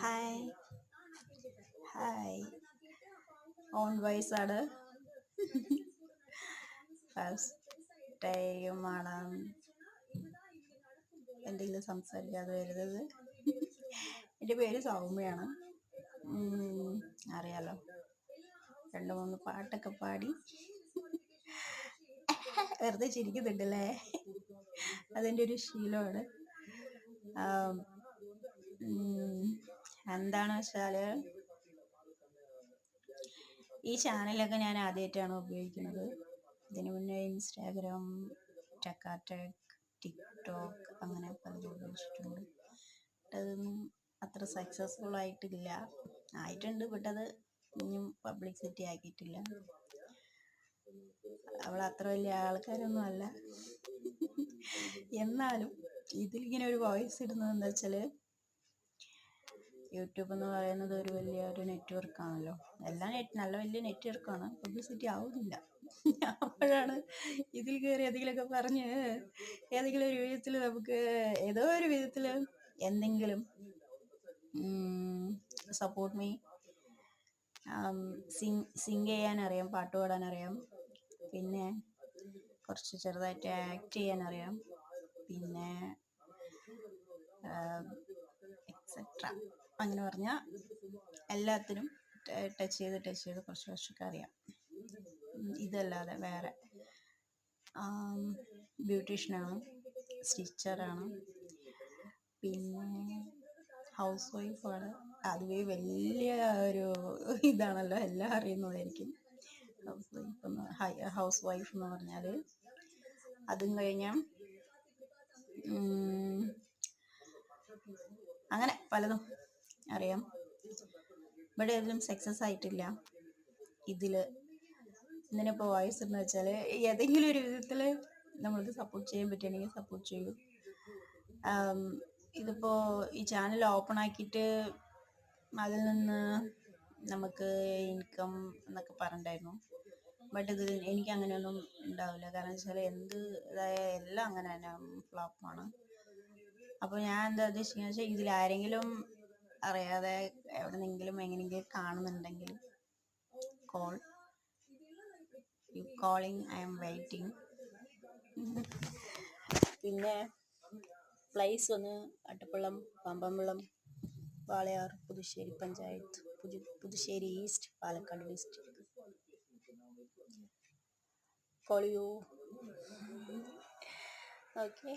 Hi hi on voice ആണ്. First ടൈമാണ് എന്തെങ്കിലും സംസാരിക്കാതെ വരുന്നത്. എൻ്റെ പേര് സൗമ്യയാണ്. അറിയാലോ, 2-3 പാട്ടൊക്കെ പാടി വെറുതെ ചിരിക്കുന്നുണ്ടല്ലേ. അതെൻ്റെ ഒരു ശീലമാണ്. എന്താണെന്ന് വെച്ചാല്, ഈ ചാനലൊക്കെ ഞാൻ ആദ്യമായിട്ടാണ് ഉപയോഗിക്കുന്നത്. ഇതിനു മുന്നേ ഇൻസ്റ്റാഗ്രാം, ടക്കാടെക്, ടിക്ടോക്ക് അങ്ങനെ പലതും ഉപയോഗിച്ചിട്ടുണ്ട്. അതൊന്നും അത്ര സക്സസ്ഫുൾ ആയിട്ടില്ല. ആയിട്ടുണ്ട്, ബട്ട് അത് ഇനിയും പബ്ലിസിറ്റി ആക്കിയിട്ടില്ല. അവൾ അത്ര വലിയ ആൾക്കാരൊന്നും അല്ല. എന്നാലും ഇതിലിങ്ങനെ ഒരു വോയിസ് ഇടുന്നത് എന്താ വെച്ചാല്, യൂട്യൂബ് എന്ന് പറയുന്നത് ഒരു വലിയൊരു നെറ്റ്വർക്ക് ആണല്ലോ. നല്ല വലിയ നെറ്റ്വർക്കാണ്, പബ്ലിസിറ്റി ആവുന്നില്ല. അപ്പോഴാണ് ഇതിൽ കയറി എന്തെങ്കിലുമൊക്കെ പറഞ്ഞ് ഏതെങ്കിലും ഒരു വിധത്തിൽ നമുക്ക് ഏതോ ഒരു വിധത്തിൽ എന്തെങ്കിലും സപ്പോർട്ട് മീ. സിങ് ചെയ്യാൻ അറിയാം, പാട്ട് പാടാൻ അറിയാം, പിന്നെ കുറച്ച് ചെറുതായിട്ട് ആക്ട് ചെയ്യാൻ അറിയാം, പിന്നെ എക്സെട്ര അങ്ങനെ പറഞ്ഞാൽ എല്ലാത്തിനും ടച്ച് ചെയ്ത് കുറച്ചൊക്കെ അറിയാം. ഇതല്ലാതെ വേറെ ബ്യൂട്ടീഷ്യനാണ്, സ്റ്റിച്ചറാണ്, പിന്നെ ഹൗസ് വൈഫാണ്. അതുവേ വലിയ ഒരു ഇതാണല്ലോ, എല്ലാം അറിയുന്നതായിരിക്കും ഹൗസ് വൈഫ് എന്ന് പറഞ്ഞാൽ. അതും കഴിഞ്ഞാൽ അങ്ങനെ പലതും അറിയാം. ഇവിടെ ഏതിലും സക്സസ് ആയിട്ടില്ല. ഇതിനിപ്പോൾ വോയിസ് എന്ന് വെച്ചാൽ, ഏതെങ്കിലും ഒരു വിധത്തിൽ നമ്മൾക്ക് സപ്പോർട്ട് ചെയ്യാൻ പറ്റുകയാണെങ്കിൽ സപ്പോർട്ട് ചെയ്യും. ഇതിപ്പോൾ ഈ ചാനൽ ഓപ്പൺ ആക്കിയിട്ട് അതിൽ നിന്ന് നമുക്ക് ഇൻകം എന്നൊക്കെ പറഞ്ഞിട്ടുണ്ടായിരുന്നു. ബട്ട് ഇതിൽ എനിക്ക് അങ്ങനെയൊന്നും ഉണ്ടാവില്ല. കാരണം വെച്ചാൽ എല്ലാം അങ്ങനെ തന്നെ ഫ്ലോപ്പാണ്. അപ്പോൾ ഞാൻ എന്താ ഉദ്ദേശിക്കുന്നത് വെച്ചാൽ, ഇതിൽ ആരെങ്കിലും അറിയാതെ എവിടെന്നെങ്കിലും എങ്ങനെയെങ്കിലും കാണുന്നുണ്ടെങ്കിൽ കോളിങ്, ഐ ആം വെയിറ്റിംഗ്. പിന്നെ പ്ലേസ് വന്ന് Attappallam, Pampampallam, Walayar, Puthussery panchayat, Puthussery east, Palakkad district. Call you. Okay.